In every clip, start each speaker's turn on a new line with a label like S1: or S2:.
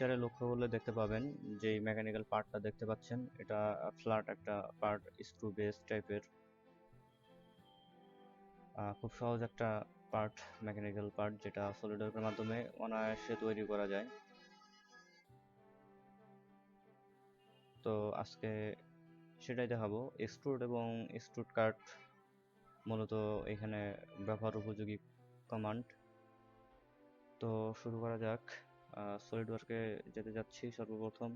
S1: ফিচারে লক্ষ্য করলে দেখতে পাবেন যে মেকানিক্যাল পার্টটা দেখতে পাচ্ছেন, এটা ফ্ল্যাট একটা পার্ট, স্ক্রু বেস টাইপের, খুব সহজ একটা পার্ট, মেকানিক্যাল পার্ট, যেটা সলিডওয়ার্কের মাধ্যমে অনায়াসে তৈরি করা যায়। তো আজকে সেটাই দেখাবো। এক্সট্রুড এবং এক্সট্রুড কাট মূলত এখানে ব্যবহার উপযোগী কমান্ড। তো শুরু করা যাক। সলিডওয়ার্কে যেতে যাচ্ছি সর্বপ্রথম।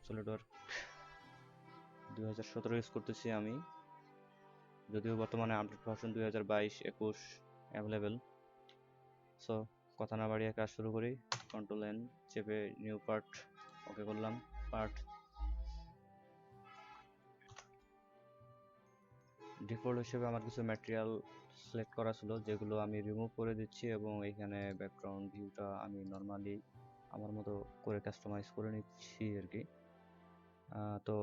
S1: সলিডওয়ার্ক 2017 ইউজ করতেছি আমি, যদিও বর্তমানে আপডেট ভার্সন 2022-21 অ্যাভেলেবেল। সো কথা না বাড়িয়ে কাজ শুরু করি। কন্ট্রোল এন চেপে নিউ পার্ট ওকে করলাম। পার্ট ডিফল্ট হিসেবে আমার কিছু ম্যাটেরিয়াল সিলেক্ট করা ছিল, যেগুলো আমি রিমুভ করে দিচ্ছি, এবং এখানে ব্যাকগ্রাউন্ড ভিউটা আমি নর্মালি আমার মতো করে কাস্টমাইজ করে নিচ্ছি আর কি। তো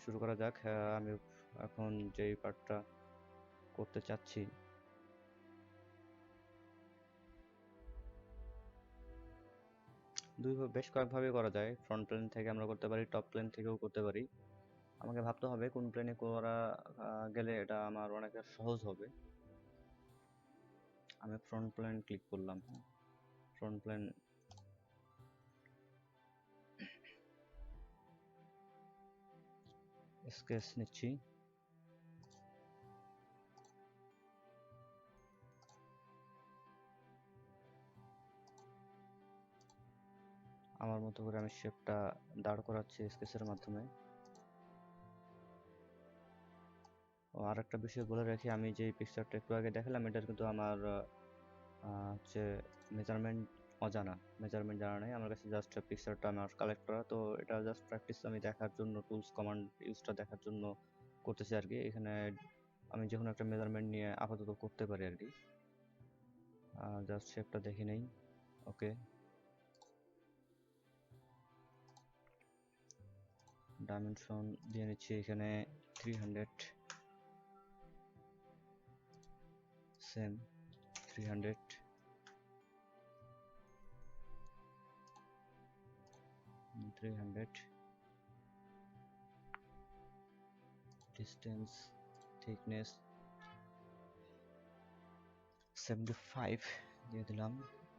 S1: শুরু করা যাক। আমি এখন যেই পার্টটা করতে চাচ্ছি, বেশ কয়েকভাবে করা যায়। ফ্রন্ট প্লেন থেকে আমরা করতে পারি, টপ প্লেন থেকেও করতে পারি। আমাকে ভাবতে হবে কোন প্লেনে করা গেলে এটা আমার অনেক সহজ হবে। আমি ফ্রন্ট প্লেন ক্লিক করলাম। ফ্রন্ট প্লেন স্কেচ নিচ্ছি। আমার মতো করে আমি শেপটা দাঁড় করাচ্ছি স্কেচের মাধ্যমে। আর একটা বিষয় বলে রাখি, আমি যে পিকচারটা একটু আগে দেখালাম, এটার কিন্তু আমার হচ্ছে মেজারমেন্ট অজানা, মেজারমেন্ট জানা নেই আমার কাছে। জাস্ট পিকচারটা আমার কালেক্ট করা, তো এটা জাস্ট প্র্যাকটিস আমি দেখার জন্য, টুলস কমান্ড ইউজটা দেখার জন্য করতেছি আর কি। এখানে আমি যে কোনো একটা মেজারমেন্ট নিয়ে আপাতত করতে পারি আর কি। জাস্ট শেপটা দেখে নেই। ওকে, ডাইমেনশন দিয়ে নিচ্ছি এখানে 300, সেম 300, ডিস্টেন্স, থিকনেস 75 দিয়ে দিলাম।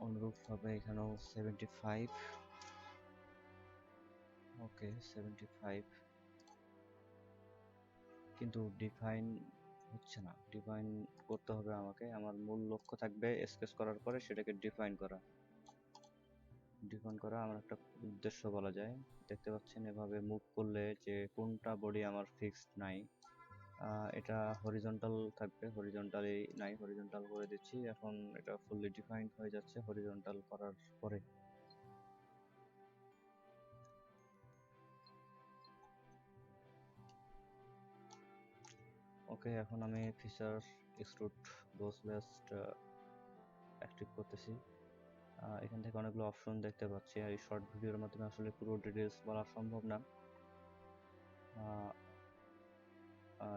S1: অনুরূপভাবে এখানেও 75। ওকে 75, কিন্তু ডিফাইন হচ্ছে না। ডিফাইন করতে হবে আমাকে। আমার মূল লক্ষ্য থাকবে স্কেচ করার পরে সেটাকে ডিফাইন করা। ডিফাইন করা আমার একটা উদ্দেশ্য বলা যায়। দেখতে পাচ্ছেন এভাবে মুভ করলে যে কোনটা বডি আমার ফিক্সড নাই, এটা হরিজন্টাল থাকবে, হরিজন্টালি নাই, হরিজন্টাল করে দিচ্ছি। এখন এটা ফুললি ডিফাইন্ড হয়ে যাচ্ছে হরিজন্টাল করার পরে। ওকে, এখন আমি feature extrude Bose best active করতেছি। এখান থেকে অনেকগুলো অপশন দেখতে পাচ্ছি, আর এই শর্ট ভিডিওর মাধ্যমে আসলে পুরো ডিটেলস বলা সম্ভব না।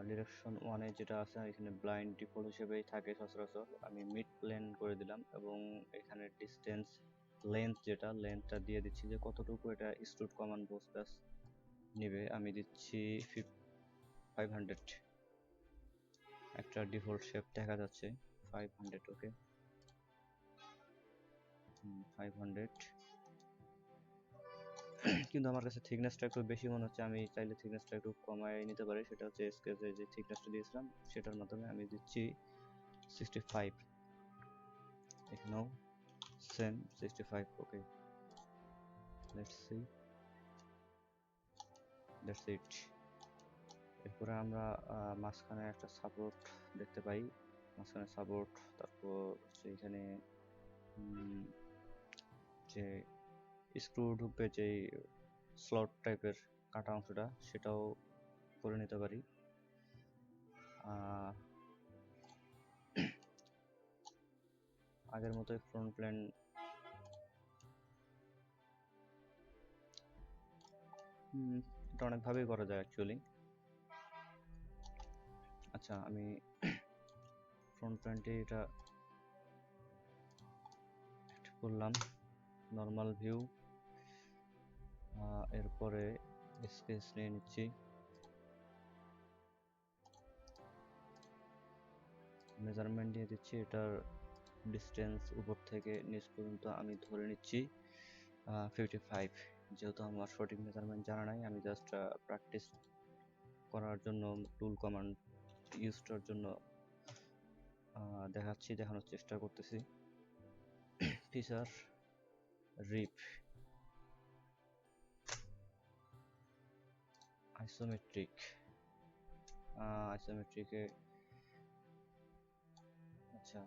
S1: ডিরেকশন ওয়ানে যেটা আছে এখানে ব্লাইন্ড ডিফল্ট হিসেবেই থাকে সচরাচর, আমি মিড প্লেন করে দিলাম, এবং এখানে ডিস্টেন্স, লেন্থ, যেটা লেন্থটা দিয়ে দিচ্ছি যে কতটুকু এটা এক্সট্রুড কমান্ড বোস বেস নেবে। আমি দিচ্ছি 500। একটা ডিফল্ট শেপ দেখা যাচ্ছে 500। ওকে 500, কিন্তু আমার কাছে থিকনেসটা একটু বেশি মনে হচ্ছে। আমি চাইলে থিকনেসটা একটু কমায় নিতে পারি, সেটা হচ্ছে স্কেচে যে থিকনেসটা দিয়েছিলাম সেটার মাধ্যমে আমি দিচ্ছি 65। এখানেও same 65। Okay, let's see, that's it. এরপরে আমরা মাঝখানে একটা সাপোর্ট দেখতে পাই, মাঝখানে সাপোর্ট। তারপর এখানে যে স্ক্রু ঢুকবে, যে স্লট টাইপের কাটা অংশটা, সেটাও করে নিতে পারি। আগের মতোই ফ্রন্ট প্লেন এটা অনেকভাবেই করা যায় অ্যাকচুয়ালি। আচ্ছা, আমি ফ্রন্ট প্লেনটি এটা করলাম নর্মাল ভিউ, এরপরে স্কেচ নিয়ে নিচ্ছি, মেজারমেন্ট দিয়ে দিচ্ছি। এটার ডিস্টেন্স উপর থেকে নিচ পর্যন্ত আমি ধরে নিচ্ছি 55। যেহেতু আমার সঠিক মেজারমেন্ট জানা নাই, আমি জাস্ট প্র্যাকটিস করার জন্য টুল কমান্ড ইউজ করার জন্য দেখানোর চেষ্টা করতেছি। ফিচার রিপ, আইসোমেট্রিকে আচ্ছা,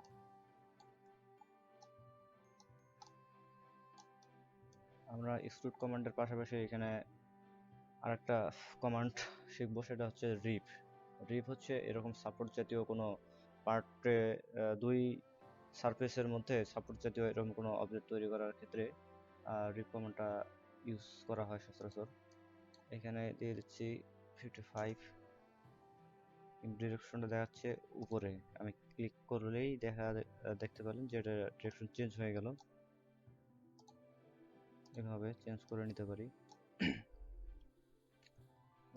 S1: আমরা এক্সট্রুড কমান্ডের পাশাপাশি এখানে আরেকটা কমান্ড শিখবো, সেটা হচ্ছে রিপ। রিপ হচ্ছে এরকম সাপোর্ট জাতীয় কোনো পার্টে, দুই সারফেসের মধ্যে সাপোর্ট জাতীয় এরকম কোনো অবজেক্ট তৈরি করার ক্ষেত্রে রিপ কমান্ডটা ইউজ করা হয় সচরাচর। এখানে দিয়ে দিচ্ছি 55, ডিরেকশনটা দেখাচ্ছে উপরে, আমি ক্লিক করলেই দেখতে পেলেন যে এটা ডিরেকশন চেঞ্জ হয়ে গেল। এভাবে চেঞ্জ করে নিতে পারি।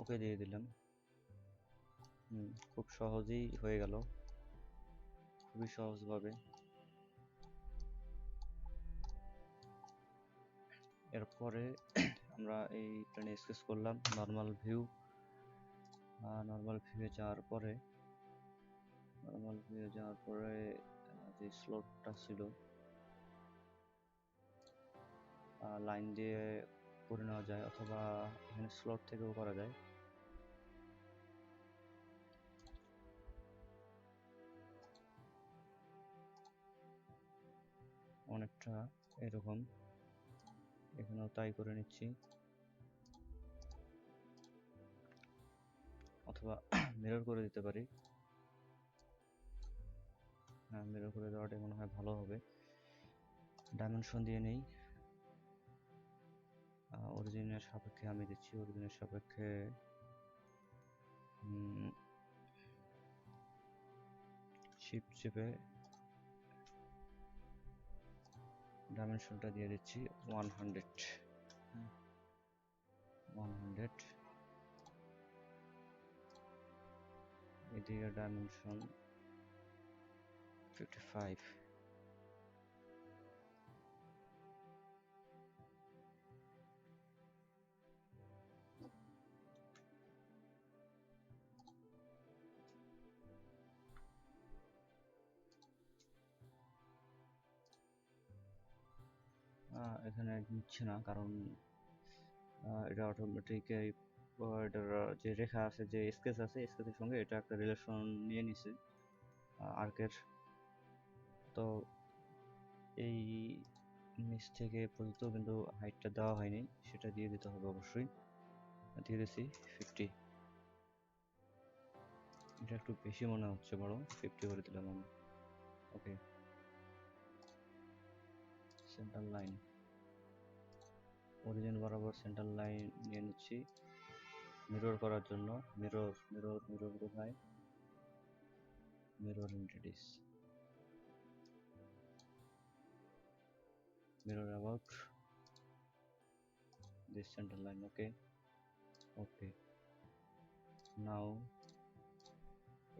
S1: ওকে দিয়ে দিলাম। খুব সহজেই হয়ে গেল, খুবই সহজভাবে। এরপরে আমরা এই প্লেনে স্কেচ করলাম নর্মাল ভিউ। নর্মাল ভিউয়ে যাওয়ার পরে যে স্লটটা ছিল লাইন দিয়ে করে নেওয়া যায়, অথবা এখানে স্লট থেকেও করা যায়। অনেকটা এরকম, এখানেও তাই করে নিচ্ছি, অথবা মিরর করে দিতে পারি। হ্যাঁ, মিরর করে দেওয়াটাই মনে হয় ভালো হবে। ডাইমেনশন দিয়ে নেই, অরিজিনের সাপেক্ষে আমি দিচ্ছি, অরিজিনের সাপেক্ষে শিফট চেপে ডাইমেনশনটা দিয়ে দিচ্ছি 100। এদিকে ডাইমেনশন 55। এখানে নিচ্ছে না, কারণ এটা অটোমেটিক এটার যে রেখা আছে, যে স্কেচ আছে, স্কেচের সঙ্গে এটা একটা রিলেশন নিয়ে নিছে আর্কের। তো এই নিচ থেকে পর্যন্ত কিন্তু হাইটটা দেওয়া হয়নি, সেটা দিয়ে দিতে হবে অবশ্যই। দিয়ে দিচ্ছি 50। এটা একটু বেশি মনে হচ্ছে, বড় 50 করে দিলাম আমি। ওকে, সেন্টার লাইন, অরিজিন বরাবর সেন্টার লাইন নিয়ে নিচ্ছি মিরর করার জন্য। মিরর কোথায়? Mirror entities, mirror about this center line. Okay, now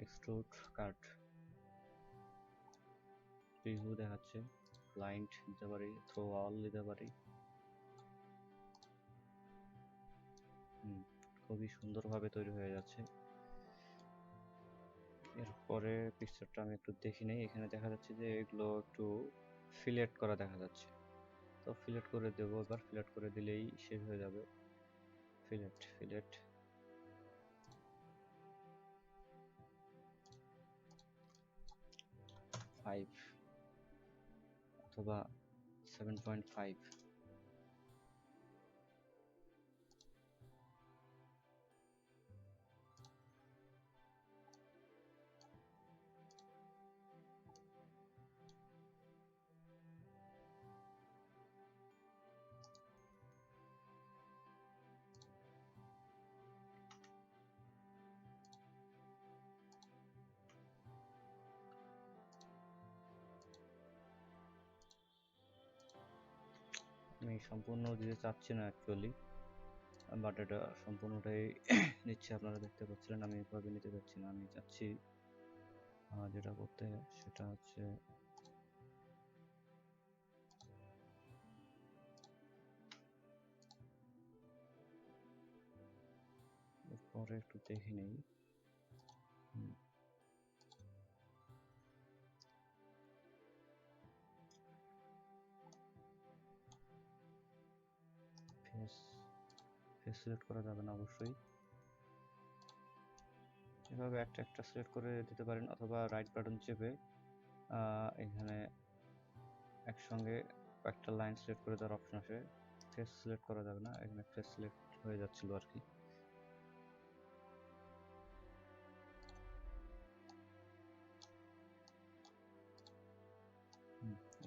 S1: extrude cut, preview দেখাচ্ছে, ক্লায়েন্ট দিতে পারি, থ্রো অল দিতে পারি। খুবই সুন্দরভাবে তৈরি হয়ে যাচ্ছে। এরপরে পিকচারটা আমি একটু দেখি নেই। এখানে দেখা যাচ্ছে যে এগুলো একটু ফিলেট করা দেখা যাচ্ছে, তো ফিলেট করে দেবো এবার। ফিলেট করে দিলেই শেষ হয়ে যাবে। ফিলেট 5 অথবা 7.5। আমি সম্পূর্ণ দিতে চাচ্ছি না অ্যাকচুয়ালি, বাট এটা সম্পূর্ণটাই নিচ্ছে। আপনারা দেখতে পাচ্ছিলেন আমি এভাবে নিতে চাচ্ছি না, আমি চাচ্ছি যেটা করতে সেটা হচ্ছে পরে একটু দেখে নেই। ফেস সিলেক্ট করা যাবে না অবশ্যই, এভাবে একটা একটা সিলেক্ট করে দিতে পারেন, অথবা রাইট বাটন চেপে এখানে একসঙ্গে একটা লাইন সিলেক্ট করে দেওয়ার অপশন আসে। ফেস সিলেক্ট করা যাবে না, এখানে ফেস সিলেক্ট হয়ে যাচ্ছিল আর কি।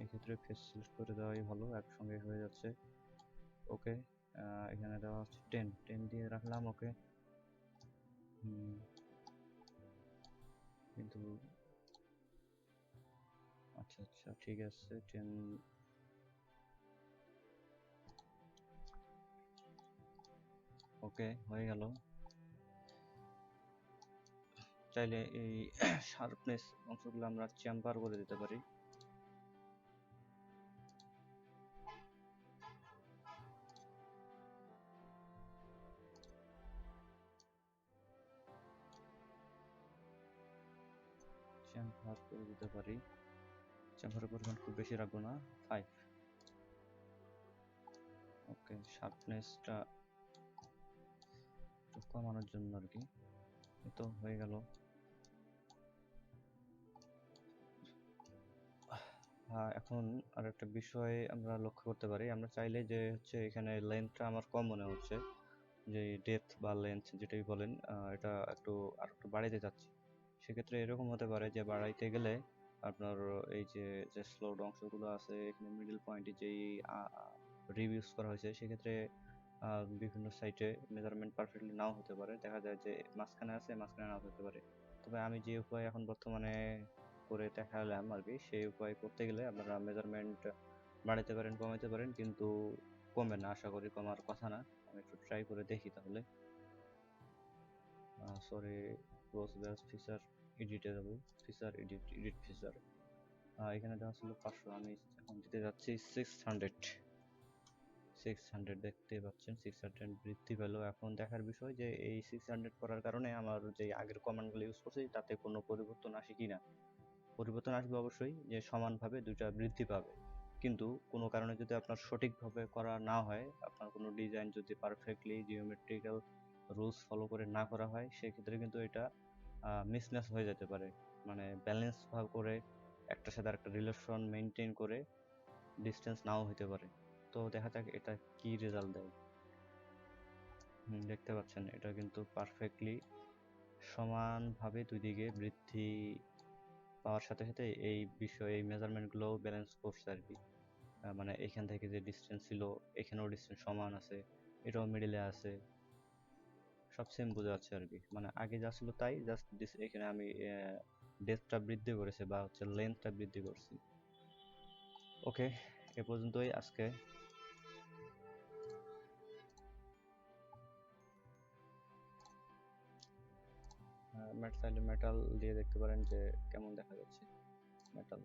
S1: এই ক্ষেত্রে ফেস সিলেক্ট করে দেওয়াই ভালো, একসঙ্গে হয়ে যাচ্ছে। ওকে, এখানে দেওয়া হচ্ছে 10 দিয়ে রাখলাম। ওকে, কিন্তু আচ্ছা আচ্ছা ঠিক আছে, 10 ওকে হয়ে গেল। চাইলে এই শার্পনেস অংশগুলো আমরা চেম্বার করে দিতে পারি। চেম্বার করে দিতে পারি, চেম্বারের পরিমাণ খুব বেশি রাখবো না, 5। ওকে, শার্পনেসটা একটু কমানোর জন্য আর কি। তো হয়ে গেল। এখন আর একটা বিষয় আমরা লক্ষ্য করতে পারি, আমরা চাইলে যে হচ্ছে এখানে লেন্থটা আমার কম মনে হচ্ছে, যে ডেপথ বা লেন্থ যেটাই বলেন, এটা আর একটু বাড়াইতে চাচ্ছি। সেক্ষেত্রে এরকম হতে পারে যে বাড়াইতে গেলে আপনার এই যে স্লোড অংশগুলো আছে এখানে মিডল পয়েন্টে যেই রিভিউজ করা হয়েছে, সেক্ষেত্রে বিভিন্ন সাইটে মেজারমেন্ট পারফেক্টলি নাও হতে পারে, দেখা যায় যে মাঝখানে আছে মাঝখানে নাও হতে পারে। তবে আমি যে উপায় এখন বর্তমানে করে দেখালাম আর কি, সেই উপায় করতে গেলে আপনারা মেজারমেন্ট বাড়াতে পারেন কমাতে পারেন, কিন্তু কমবে না, আশা করি কমার কথা না। আমি একটু ট্রাই করে দেখি তাহলে। সরি, ক্লোজ ব্যাস ফিচার এডিটে যাবো, ফিচার এডিট ফিচার, এখানে দেওয়া ছিল 500, আমি এখন দিতে যাচ্ছি 600 দেখতে পাচ্ছেন 600 বৃদ্ধি পেল। এখন দেখার বিষয় যে এই 600 করার কারণে আমার যে আগের কমান্ডগুলো ইউজ করছি তাতে কোনো পরিবর্তন আসে কিনা। পরিবর্তন আসবে অবশ্যই, যে সমানভাবে দুইটা বৃদ্ধি পাবে, কিন্তু কোনো কারণে যদি আপনার সঠিকভাবে করা না হয়, আপনার কোনো ডিজাইন যদি পারফেক্টলি জিওমেট্রিক্যাল রুলস ফলো করে না করা হয়, সেক্ষেত্রে কিন্তু এটা মিসম্যাচ হয়ে যেতে পারে, মানে ব্যালেন্স ভাগ করে একটার সাথে আরেকটা রিলেশন মেনটেন করে ডিস্টেন্স নাও হতে পারে। তো দেখা যাক এটা কি রেজাল্ট দেয়। দেখতে পাচ্ছেন এটা কিন্তু পারফেক্টলি সমানভাবে দুই দিকে বৃদ্ধি পাওয়ার সাথে সাথে এই বিষয়ে এই মেজারমেন্টগুলোও ব্যালেন্স করছে আর কি। মানে এখান থেকে যে ডিস্টেন্স ছিল এখানেও ডিস্টেন্স সমান আছে, এটাও মিডিলে আছে, সব সেম বোঝা যাচ্ছে আর কি। মানে আগে যা ছিল তাই, জাস্ট এখানে আমি ডেপথটা বৃদ্ধি করেছি বা হচ্ছে লেন্থটা বৃদ্ধি করছি। ওকে, এ পর্যন্তই আজকে। চাইলে মেটাল দিয়ে দেখতে পারেন যে কেমন দেখা যাচ্ছে মেটাল।